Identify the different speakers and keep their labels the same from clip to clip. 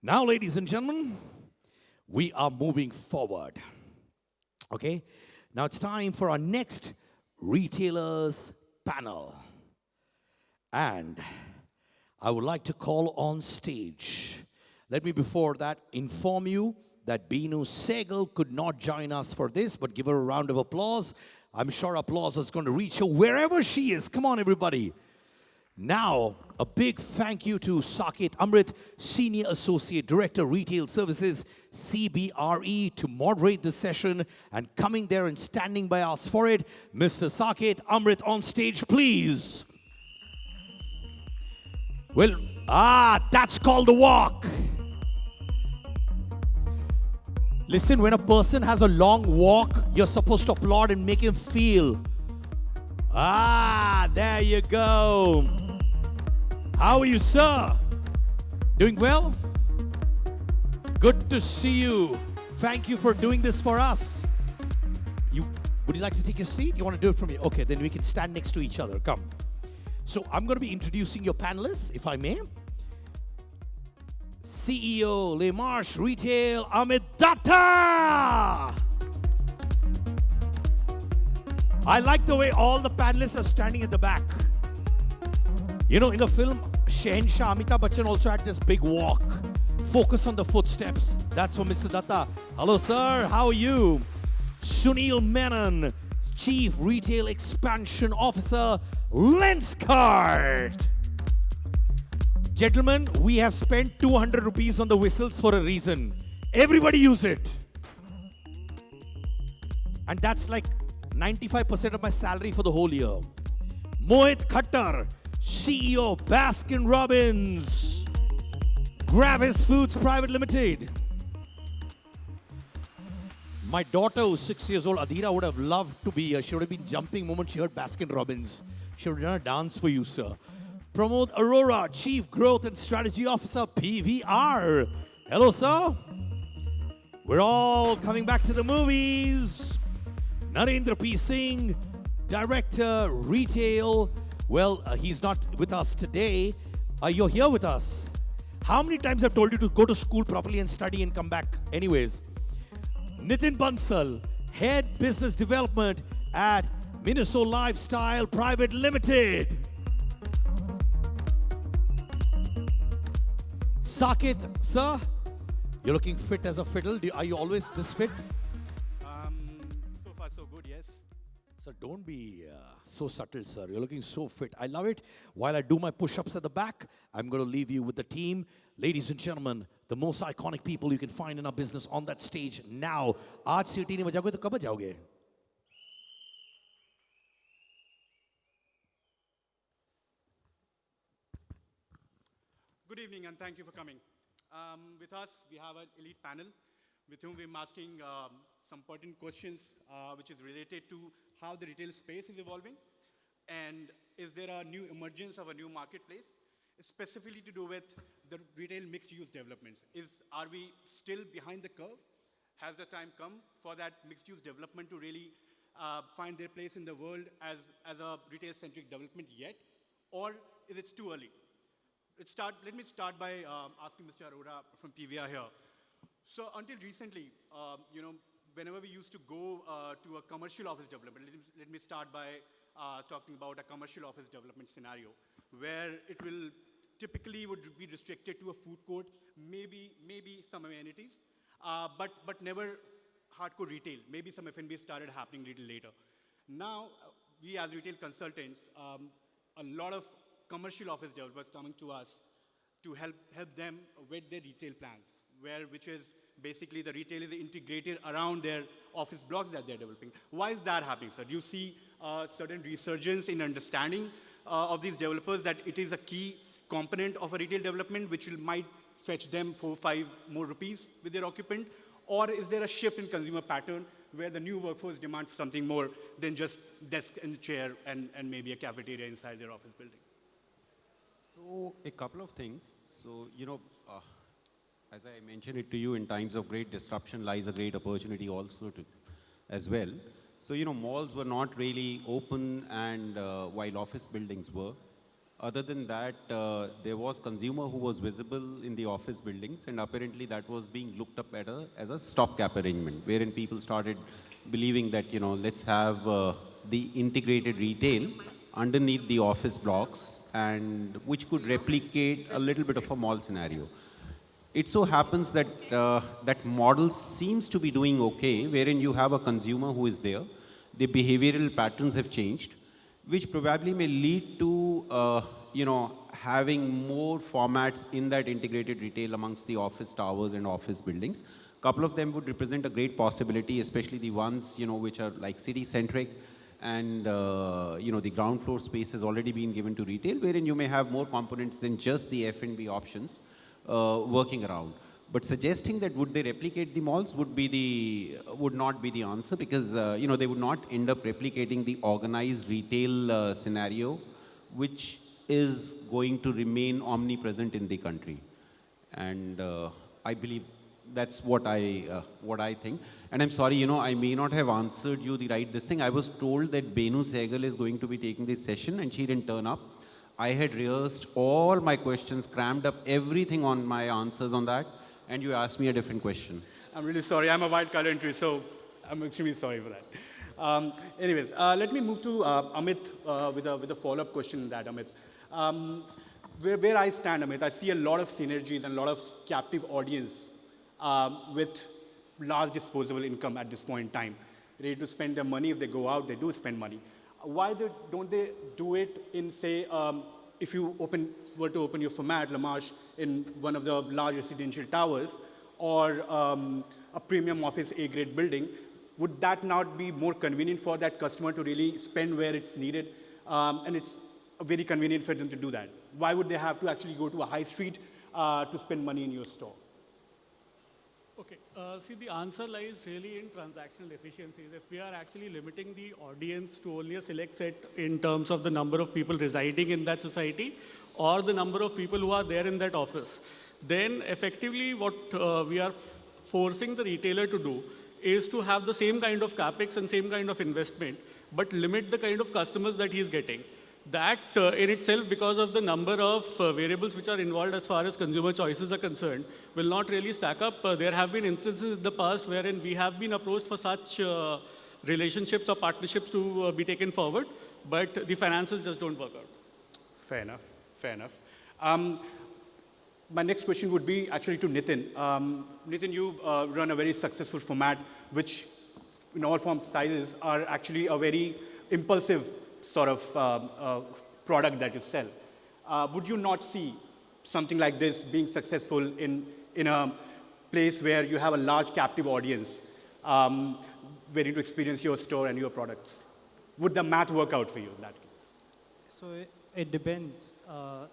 Speaker 1: Now, ladies and gentlemen, we are moving forward. Okay? Now it's time for our next retailers panel. And I would like to call on stage. Let me before that inform you that Binu Segal could not join us for this, but give her a round of applause. I'm sure applause is going to reach her wherever she is. Come on, everybody. Now, a big thank you to Saket Amrit, Senior Associate Director, Retail Services, CBRE, to moderate this session, and coming there and standing by us for it, Mr. Saket Amrit on stage, please. Well, that's called the walk. Listen, when a person has a long walk, you're supposed to applaud and make him feel. There you go. How are you, sir? Doing well? Good to see you. Thank you for doing this for us. Would you like to take your seat? You want to do it from here? Okay, then we can stand next to each other. Come. So I'm going to be introducing your panelists, if I may. CEO, Le Marche Retail, Amit Datta. I like the way all the panelists are standing at the back. You know, in the film, Shahenshah, Amitabh Bachchan also had this big walk. Focus on the footsteps. That's for Mr. Datta. Hello, sir. How are you? Sunil Menon, Chief Retail Expansion Officer, Lenskart. Gentlemen, we have spent 200 rupees on the whistles for a reason. Everybody use it. And that's like 95% of my salary for the whole year. Mohit Khattar, CEO, Baskin Robbins, Gravis Foods Private Limited. My daughter, who's 6 years old, Adhira, would have loved to be here. She would have been jumping the moment she heard Baskin Robbins. She would have done a dance for you, sir. Pramod Arora, Chief Growth and Strategy Officer, PVR. Hello, sir. We're all coming back to the movies. Narendra P. Singh, Director, Retail. Well, he's not with us today. You're here with us. How many times I've told you to go to school properly and study and come back? Anyways, Nitin Bansal, Head Business Development at Minnesota Lifestyle Private Limited. Saket, sir, you're looking fit as a fiddle. Are you always this fit?
Speaker 2: So far, so good, yes.
Speaker 1: Sir, don't be so subtle, sir. You're looking so fit. I love it. While I do my push-ups at the back, I'm going to leave you with the team. Ladies and gentlemen, the most iconic people you can find in our business on that stage now. आज सीटी नहीं बजाओगे तो कब बजाओगे?
Speaker 2: Good evening, and thank you for coming. With us, we have an elite panel with whom we're asking some pertinent questions which is related to how the retail space is evolving and is there a new emergence of a new marketplace, specifically to do with the retail mixed-use developments. Are we still behind the curve? Has the time come for that mixed-use development to really find their place in the world as a retail-centric development yet? Or is it too early? Let me start by asking Mr. Arora from PVR here. So until recently, whenever we used to go to a commercial office development, let me start by talking about a commercial office development scenario, where it will typically would be restricted to a food court, maybe some amenities, but never hardcore retail. Maybe some F&B started happening a little later. Now, we as retail consultants, a lot of commercial office developers coming to us to help them with their retail plans, which is basically the retail is integrated around their office blocks that they're developing. Why is that happening, sir? Do you see certain resurgence in understanding of these developers that it is a key component of a retail development which might fetch them 4-5 more rupees with their occupant? Or is there a shift in consumer pattern where the new workforce demands something more than just desk and chair and maybe a cafeteria inside their office building?
Speaker 3: So a couple of things. So, as I mentioned it to you, in times of great disruption lies a great opportunity also as well. So, malls were not really open and while office buildings were. Other than that, there was consumer who was visible in the office buildings, and apparently that was being looked up at as a stopgap arrangement, wherein people started believing that, let's have the integrated retail underneath the office blocks, and which could replicate a little bit of a mall scenario. It so happens that that model seems to be doing okay, wherein you have a consumer who is there, the behavioral patterns have changed, which probably may lead to having more formats in that integrated retail amongst the office towers and office buildings. Couple of them would represent a great possibility, especially the ones which are like city centric, and the ground floor space has already been given to retail, wherein you may have more components than just the F&B options working around. But suggesting that would they replicate the malls would not be the answer, because they would not end up replicating the organized retail scenario, which is going to remain omnipresent in the country. And I believe that's what I think. And I'm sorry, I may not have answered you the right this thing. I was told that Benu Sehgal is going to be taking this session, and she didn't turn up. I had rehearsed all my questions, crammed up everything on my answers on that, and you asked me a different question.
Speaker 2: I'm really sorry. I'm a white collar entry, so I'm extremely sorry for that. Anyways, let me move to Amit with a follow-up question on that, Amit. Where I stand, Amit, I see a lot of synergies and a lot of captive audience with large disposable income at this point in time. Ready to spend their money. If they go out, they do spend money. Why don't they do it in, say, if you were to open your format, La Marche, in one of the large residential towers, or a premium office A-grade building, would that not be more convenient for that customer to really spend where it's needed? And it's very convenient for them to do that. Why would they have to actually go to a high street to spend money in your store?
Speaker 4: Okay, see, the answer lies really in transactional efficiencies. If we are actually limiting the audience to only a select set in terms of the number of people residing in that society or the number of people who are there in that office, then effectively what we are forcing the retailer to do is to have the same kind of capex and same kind of investment, but limit the kind of customers that he is getting. That in itself, because of the number of variables which are involved as far as consumer choices are concerned, will not really stack up. There have been instances in the past wherein we have been approached for such relationships or partnerships to be taken forward, but the finances just don't work out.
Speaker 2: Fair enough, fair enough. My next question would be actually to Nitin. Nitin, you run a very successful format, which in all forms, sizes, are actually a very impulsive sort of product that you sell. Would you not see something like this being successful in a place where you have a large captive audience waiting to experience your store and your products? Would the math work out for you in that case?
Speaker 5: So it depends.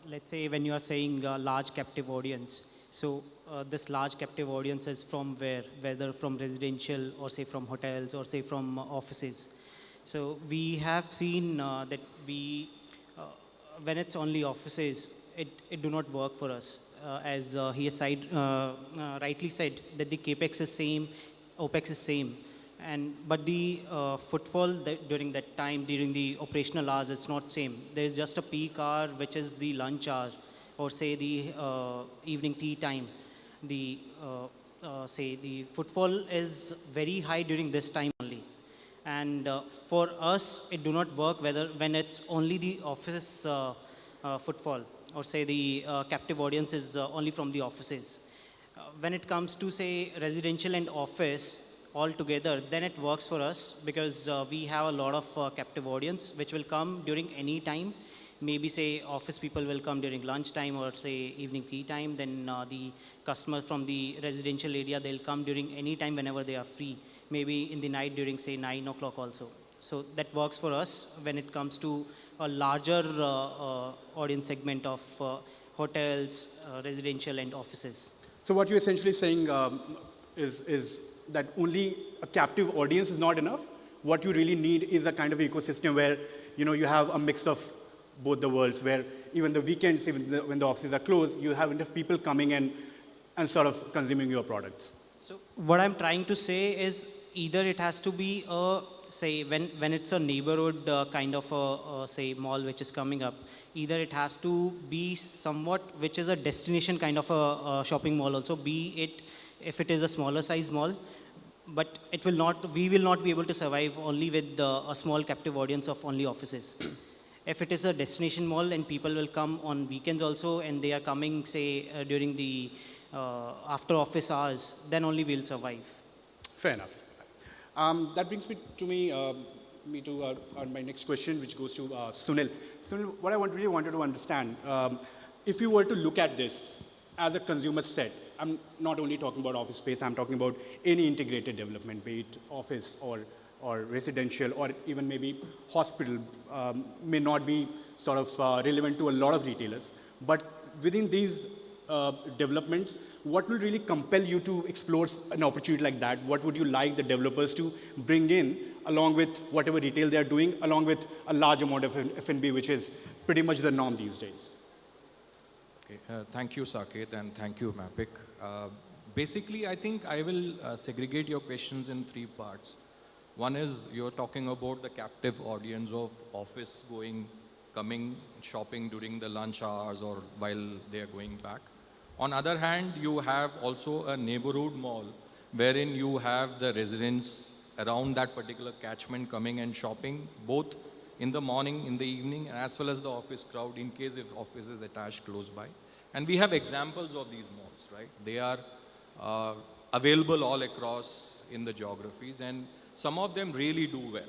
Speaker 5: Let's say when you are saying a large captive audience, so this large captive audience is from where? Whether from residential or say from hotels or say from offices. So we have seen that when it's only offices, it do not work for us. As he rightly said, that the capex is same, opex is same, but the footfall during that time, during the operational hours, it's not same. There's just a peak hour, which is the lunch hour, or say the evening tea time. The footfall is very high during this time only. And for us, it do not work when it's only the office footfall, or say the captive audience is only from the offices. When it comes to say residential and office all together, then it works for us, because we have a lot of captive audience which will come during any time. Maybe say office people will come during lunchtime or say evening tea time. Then the customers from the residential area, they'll come during any time whenever they are free. Maybe in the night during say 9 o'clock also. So that works for us when it comes to a larger audience segment of hotels, residential and offices.
Speaker 2: So what you're essentially saying is that only a captive audience is not enough. What you really need is a kind of ecosystem where you have a mix of both the worlds, where even the weekends, when the offices are closed, you have enough people coming in and sort of consuming your products.
Speaker 5: So what I'm trying to say is, either it has to be a, say, when it's a neighborhood kind of a, say, mall which is coming up, either it has to be somewhat which is a destination kind of a shopping mall also, be it if it is a smaller size mall, but it will not, we will not be able to survive only with a small captive audience of only offices. If it is a destination mall and people will come on weekends also and they are coming, say, during the after office hours, then only we'll survive.
Speaker 2: Fair enough. That brings me to my next question, which goes to Sunil. Sunil, what I really wanted to understand, if you were to look at this as a consumer set, I'm not only talking about office space, I'm talking about any integrated development, be it office or residential or even maybe hospital, may not be sort of relevant to a lot of retailers. But within these developments, what will really compel you to explore an opportunity like that? What would you like the developers to bring in along with whatever retail they're doing, along with a large amount of F&B, which is pretty much the norm these days?
Speaker 6: Okay, thank you, Saket, and thank you, Mappic. Basically, I think I will segregate your questions in three parts. One is you're talking about the captive audience of office going, coming, shopping during the lunch hours or while they're going back. On other hand, you have also a neighborhood mall wherein you have the residents around that particular catchment coming and shopping, both in the morning, in the evening, as well as the office crowd in case if office is attached close by. And we have examples of these malls, right? They are available all across in the geographies, and some of them really do well.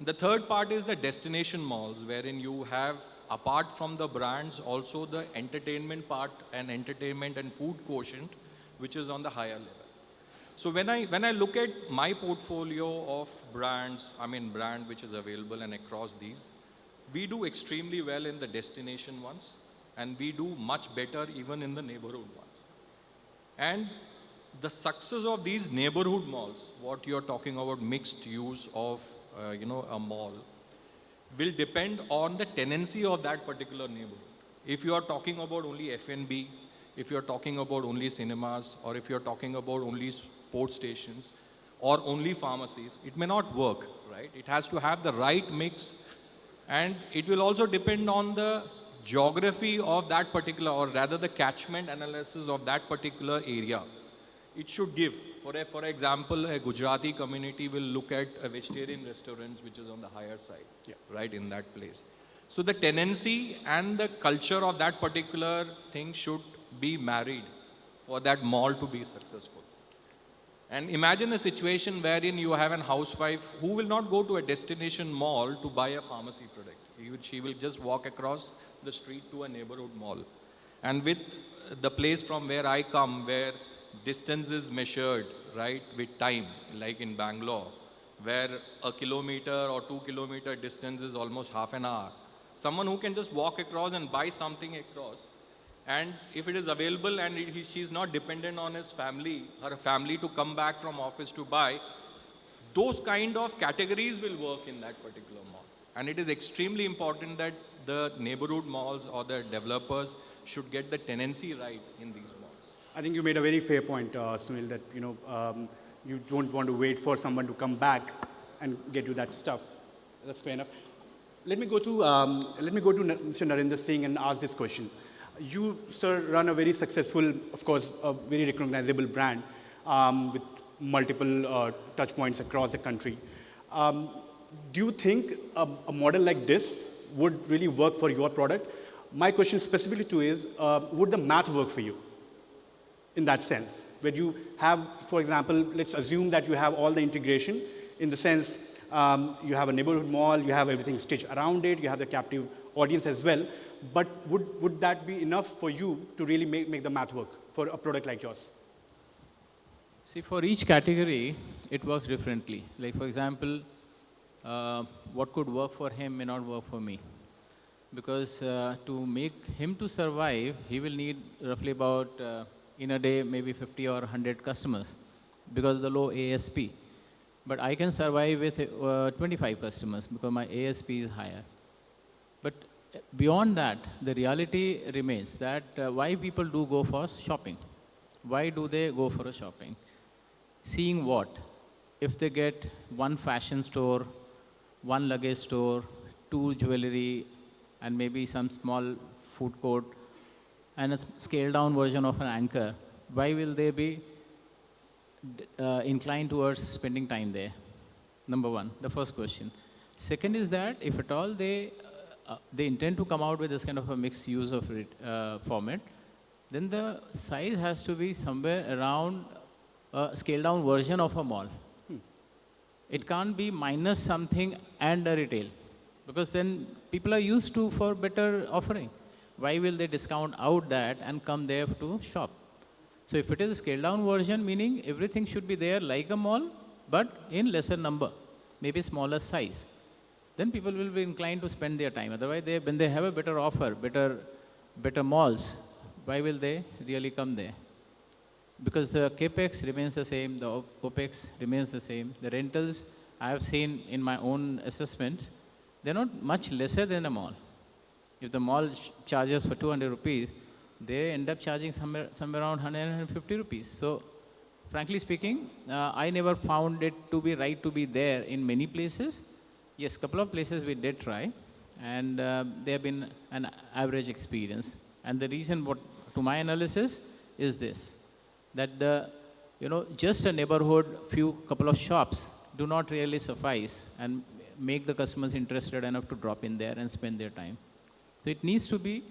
Speaker 6: The third part is the destination malls, wherein you have, apart from the brands, also the entertainment part and entertainment and food quotient, which is on the higher level. So when I look at my portfolio of brands, brand which is available and across these, we do extremely well in the destination ones, and we do much better even in the neighborhood ones. And the success of these neighborhood malls, what you're talking about mixed use of a mall, will depend on the tenancy of that particular neighborhood. If you are talking about only F&B, if you're talking about only cinemas, or if you're talking about only sports stations, or only pharmacies, it may not work, right? It has to have the right mix, and it will also depend on the geography of that particular, or rather the catchment analysis of that particular area. It should give. For example, a Gujarati community will look at a vegetarian restaurant which is on the higher side, right, in that place. So the tenancy and the culture of that particular thing should be married for that mall to be successful. And imagine a situation wherein you have an housewife who will not go to a destination mall to buy a pharmacy product. She will just walk across the street to a neighborhood mall. And with the place from where I come, where distance is measured, right, with time, like in Bangalore, where a kilometer or 2 kilometer distance is almost half an hour. Someone who can just walk across and buy something across, and if it is available and she's not dependent on her family to come back from office to buy, those kind of categories will work in that particular mall. And it is extremely important that the neighborhood malls or the developers should get the tenancy right in these malls.
Speaker 2: I think you made a very fair point, Sunil, that you don't want to wait for someone to come back and get you that stuff. That's fair enough. Let me go to Mr. Narinder Singh and ask this question. You, sir, run a very successful, of course, a very recognizable brand with multiple touch points across the country. Do you think a model like this would really work for your product? My question specifically to is, would the math work for you in that sense? Where you have, for example, let's assume that you have all the integration in the sense you have a neighborhood mall, you have everything stitched around it, you have the captive audience as well. But would that be enough for you to really make the math work for a product like yours?
Speaker 7: See, for each category, it works differently. Like, for example, what could work for him may not work for me. Because to make him to survive, he will need roughly about, in a day, maybe 50 or 100 customers because of the low ASP. But I can survive with 25 customers because my ASP is higher. But beyond that, the reality remains that why people do go for shopping. Why do they go for a shopping? Seeing what? if they get one fashion store, one luggage store, two jewelry, and maybe some small food court, and a scaled down version of an anchor, why will they be inclined towards spending time there? Number one, the first question. Second is that if at all they intend to come out with this kind of a mixed use of format, then the size has to be somewhere around a scaled down version of a mall. It can't be minus something and a retail, because then people are used to for better offering. Why will they discount out that and come there to shop? So if it is a scaled down version, meaning everything should be there like a mall, but in lesser number, maybe smaller size, then people will be inclined to spend their time. Otherwise, when they have a better offer, better malls, why will they really come there? Because the capex remains the same, the opex remains the same. The rentals I have seen in my own assessment, they're not much lesser than a mall. If the mall charges for 200 rupees, they end up charging somewhere around 150 rupees. So, frankly speaking, I never found it to be right to be there in many places. Yes, couple of places we did try, and they have been an average experience. And the reason, to my analysis, is this: that just a neighborhood, couple of shops do not really suffice and make the customers interested enough to drop in there and spend their time. So it needs to be,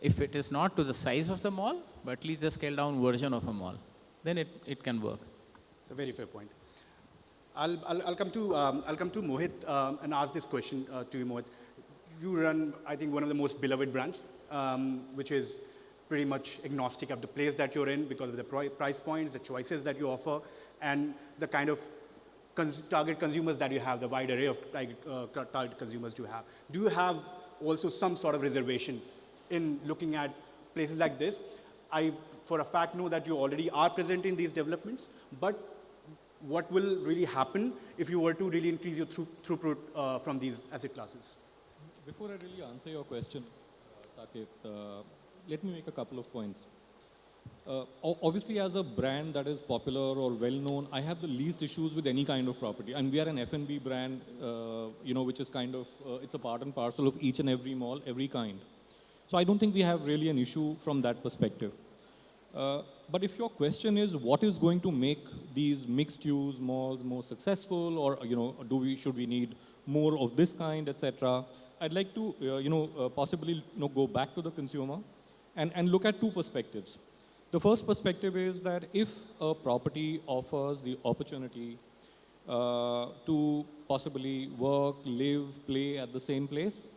Speaker 7: if it is not to the size of the mall, but at least the scaled down version of a mall, then it can work.
Speaker 2: It's a very fair point. I'll come to Mohit and ask this question to you, Mohit. You run, I think, one of the most beloved brands, which is pretty much agnostic of the place that you're in because of the price points, the choices that you offer, and the kind of target consumers that you have, the wide array of target consumers you have. Do you have also some sort of reservation in looking at places like this? I, for a fact, know that you already are present in these developments, but what will really happen if you were to really increase your throughput from these asset classes?
Speaker 8: Before I really answer your question, Saket, let me make a couple of points. Obviously, as a brand that is popular or well-known, I have the least issues with any kind of property. And we are an F&B brand, which is kind of, it's a part and parcel of each and every mall, every kind. So I don't think we have really an issue from that perspective. But if your question is what is going to make these mixed-use malls more successful, or should we need more of this kind, etc., I'd like to possibly go back to the consumer and look at two perspectives. The first perspective is that if a property offers the opportunity to possibly work, live, play at the same place,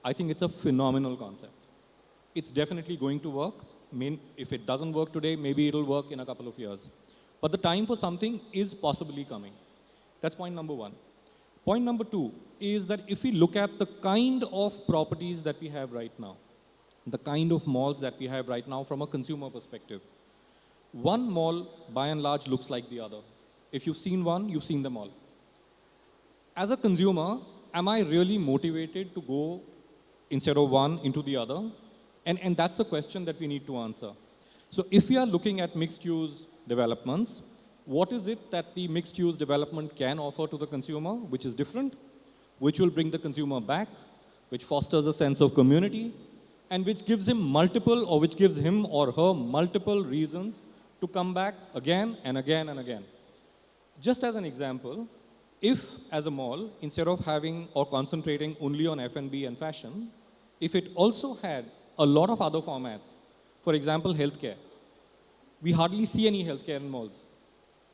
Speaker 8: I think it's a phenomenal concept. It's definitely going to work. If it doesn't work today, maybe it'll work in a couple of years. But the time for something is possibly coming. That's point number one. Point number two is that if we look at the kind of properties that we have right now, the kind of malls that we have right now from a consumer perspective, one mall by and large looks like the other. If you've seen one, you've seen them all. As a consumer, am I really motivated to go instead of one into the other? And that's the question that we need to answer. So if we are looking at mixed-use developments, what is it that the mixed-use development can offer to the consumer, which is different, which will bring the consumer back, which fosters a sense of community, and which gives him which gives him or her multiple reasons to come back again and again and again. Just as an example, if as a mall, instead of having or concentrating only on F&B and fashion, if it also had a lot of other formats, for example, healthcare. We hardly see any healthcare in malls.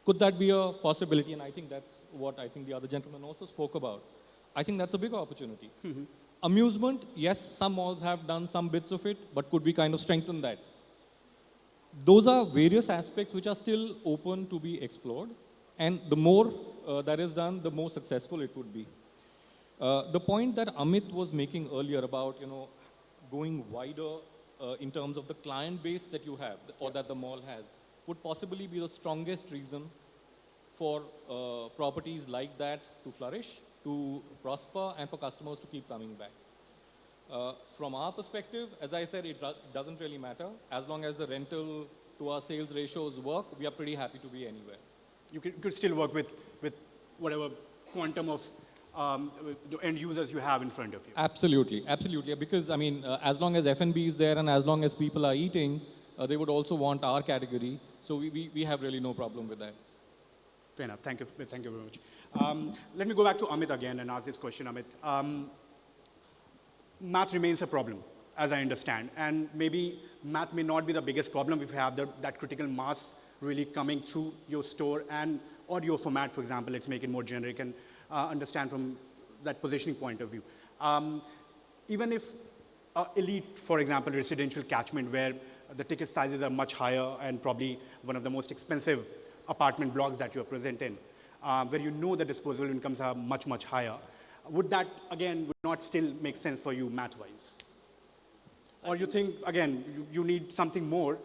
Speaker 8: Could that be a possibility? And I think that's what I think the other gentleman also spoke about. I think that's a big opportunity. Mm-hmm. Amusement, yes, some malls have done some bits of it, but could we kind of strengthen that? Those are various aspects which are still open to be explored. And the more that is done, the more successful it would be. The point that Amit was making earlier about, going wider in terms of the client base that you have or that the mall has would possibly be the strongest reason for properties like that to flourish, to prosper, and for customers to keep coming back. From our perspective, as I said, it doesn't really matter. As long as the rental to our sales ratios work, we are pretty happy to be anywhere.
Speaker 2: You could still work with whatever quantum of the end users you have in front of you.
Speaker 8: Absolutely, absolutely. Because I mean, as long as F&B is there and as long as people are eating, they would also want our category. So we have really no problem with that.
Speaker 2: Fair enough. Thank you. Thank you very much. Let me go back to Amit again and ask this question, Amit. Math remains a problem, as I understand, and maybe math may not be the biggest problem if you have that critical mass really coming through your store and or your format, for example. Let's make it more generic and understand from that positioning point of view. Even if elite, for example, residential catchment where the ticket sizes are much higher and probably one of the most expensive apartment blocks that you are present in, where you know the disposable incomes are much, much higher, would that, again, would not still make sense for you math-wise? Or you think, again, you need something more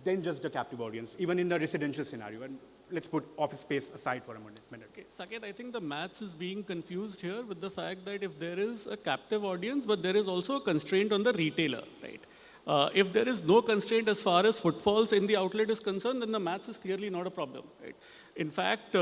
Speaker 2: than just the captive audience, even in the residential scenario? And let's put office space aside for a minute.
Speaker 4: Okay, Saket, I think the maths is being confused here with the fact that if there is a captive audience, but there is also a constraint on the retailer, right? If there is no constraint as far as footfalls in the outlet is concerned, then the maths is clearly not a problem, right? In fact,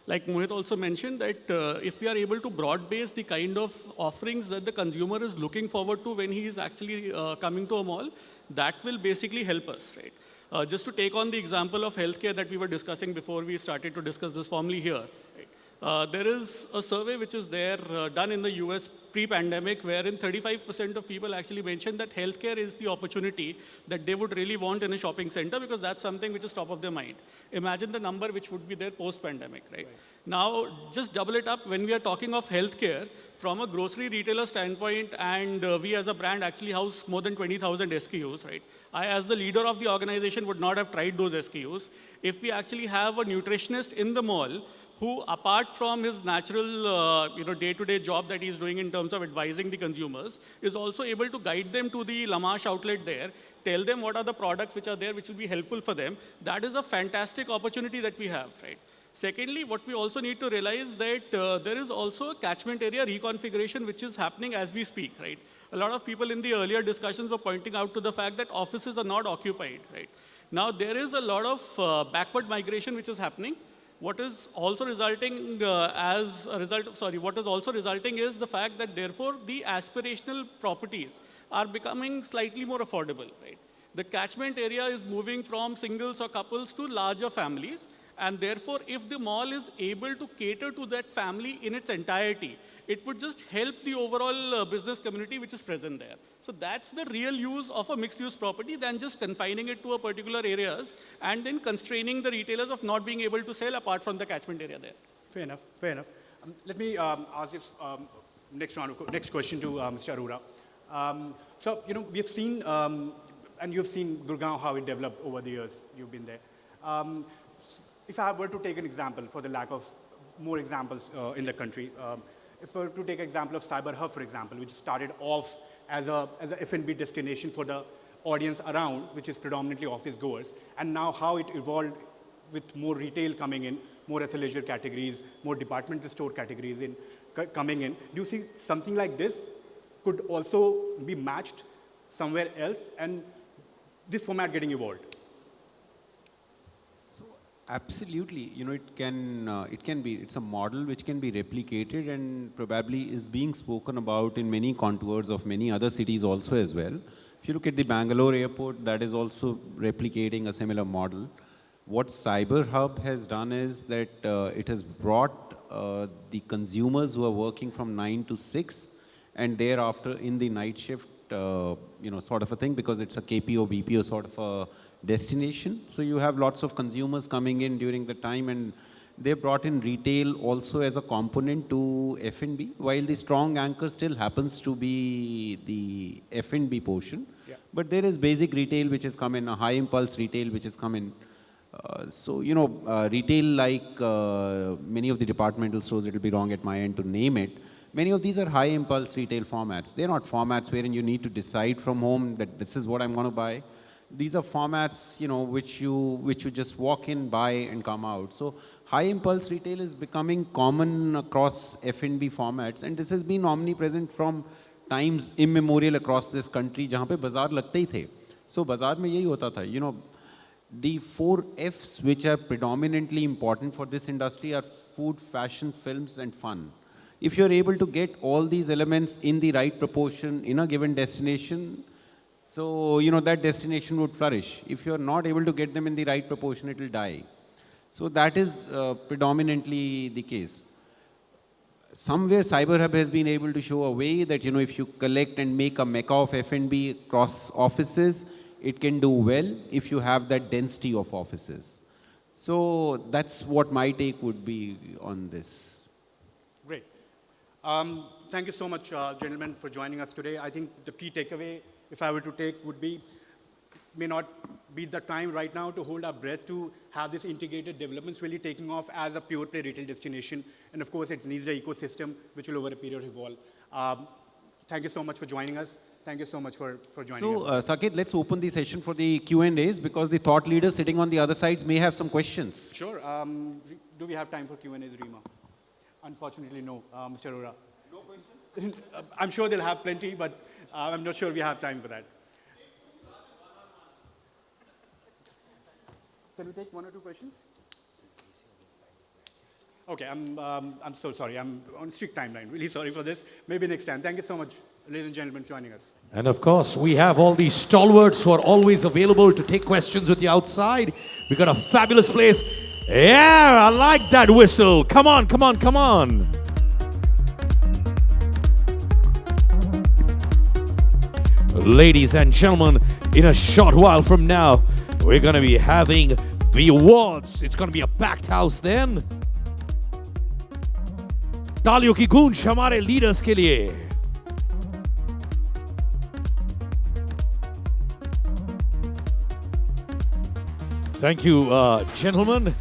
Speaker 4: like Mohit also mentioned that if we are able to broad base the kind of offerings that the consumer is looking forward to when he is actually coming to a mall, that will basically help us, right? Just to take on the example of healthcare that we were discussing before we started to discuss this formally here, right? There is a survey which is there done in the US pre-pandemic wherein 35% of people actually mentioned that healthcare is the opportunity that they would really want in a shopping center because that's something which is top of their mind. Imagine the number which would be there post-pandemic, right? Now, just double it up when we are talking of healthcare from a grocery retailer standpoint, and we as a brand actually house more than 20,000 SKUs, right? I, as the leader of the organization, would not have tried those SKUs. If we actually have a nutritionist in the mall who, apart from his natural day-to-day job that he's doing in terms of advising the consumers, is also able to guide them to the Lamash outlet there, tell them what are the products which are there which will be helpful for them. That is a fantastic opportunity that we have, right? Secondly, what we also need to realize that there is also a catchment area reconfiguration which is happening as we speak, right? A lot of people in the earlier discussions were pointing out to the fact that offices are not occupied, right? Now, there is a lot of backward migration which is happening. What is also resulting what is also resulting is the fact that therefore the aspirational properties are becoming slightly more affordable, right? The catchment area is moving from singles or couples to larger families, and therefore if the mall is able to cater to that family in its entirety, it would just help the overall business community which is present there. So that's the real use of a mixed use property than just confining it to a particular areas and then constraining the retailers of not being able to sell apart from the catchment area there.
Speaker 2: Fair enough, fair enough. Let me ask this next question to Mr. Arora. So, we have seen, and you've seen Gurgaon, how it developed over the years, you've been there. If I were to take an example, for the lack of more examples in the country, if I were to take an example of Cyber Hub, for example, which started off as a F&B destination for the audience around, which is predominantly office goers, and now how it evolved with more retail coming in, more athleisure categories, more departmental store categories coming in. Do you see something like this could also be matched somewhere else and this format getting evolved?
Speaker 3: Absolutely, it's a model which can be replicated and probably is being spoken about in many contours of many other cities also as well. If you look at the Bangalore airport, that is also replicating a similar model. What Cyber Hub has done is that it has brought the consumers who are working from 9 to 6 and thereafter in the night shift, sort of a thing, because it's a KPO, BPO sort of a destination. So you have lots of consumers coming in during the time, and they brought in retail also as a component to F&B, while the strong anchor still happens to be the F&B portion. Yeah. But there is basic retail which has come in, a high impulse retail which has come in. Retail like many of the departmental stores, it will be wrong at my end to name it. Many of these are high impulse retail formats. They're not formats wherein you need to decide from home that this is what I'm going to buy. These are formats, which you just walk in, buy, and come out. So high impulse retail is becoming common across F&B formats, and this has been omnipresent from times immemorial across this country, जहाँ पे बाजार लगते ही थे. So बाजार में यही होता था, the 4 Fs which are predominantly important for this industry are food, fashion, films, and fun. If you're able to get all these elements in the right proportion in a given destination, so, that destination would flourish. If you're not able to get them in the right proportion, it will die. So that is predominantly the case. Somewhere CyberHub has been able to show a way that, if you collect and make a mecca of F&B across offices, it can do well if you have that density of offices. So that's what my take would be on this.
Speaker 2: Great. Thank you so much, gentlemen, for joining us today. I think the key takeaway, if I were to take, would be, may not be the time right now to hold our breath to have this integrated developments really taking off as a pure play retail destination. And of course, it needs the ecosystem, which will over a period evolve. Thank you so much for joining us. Thank you so much for joining us.
Speaker 3: So, Saket, let's open the session for the Q&As because the thought leaders sitting on the other sides may have some questions.
Speaker 2: Sure. Do we have time for Q&As, Rima? Unfortunately, no, Mr. Arora. No questions? I'm sure they'll have plenty, but I'm not sure we have time for that. Can we take 1 or 2 questions? Okay, I'm so sorry. I'm on strict timeline. Really sorry for this. Maybe next time. Thank you so much, ladies and gentlemen, for joining us.
Speaker 1: And of course, we have all these stalwarts who are always available to take questions with you outside. We got a fabulous place. Yeah, I like that whistle. Come on, come on, come on. Ladies and gentlemen, in a short while from now, we're going to be having the awards. It's going to be a packed house then. तालियों की गूंज हमारे leaders के लिए. Thank you, gentlemen.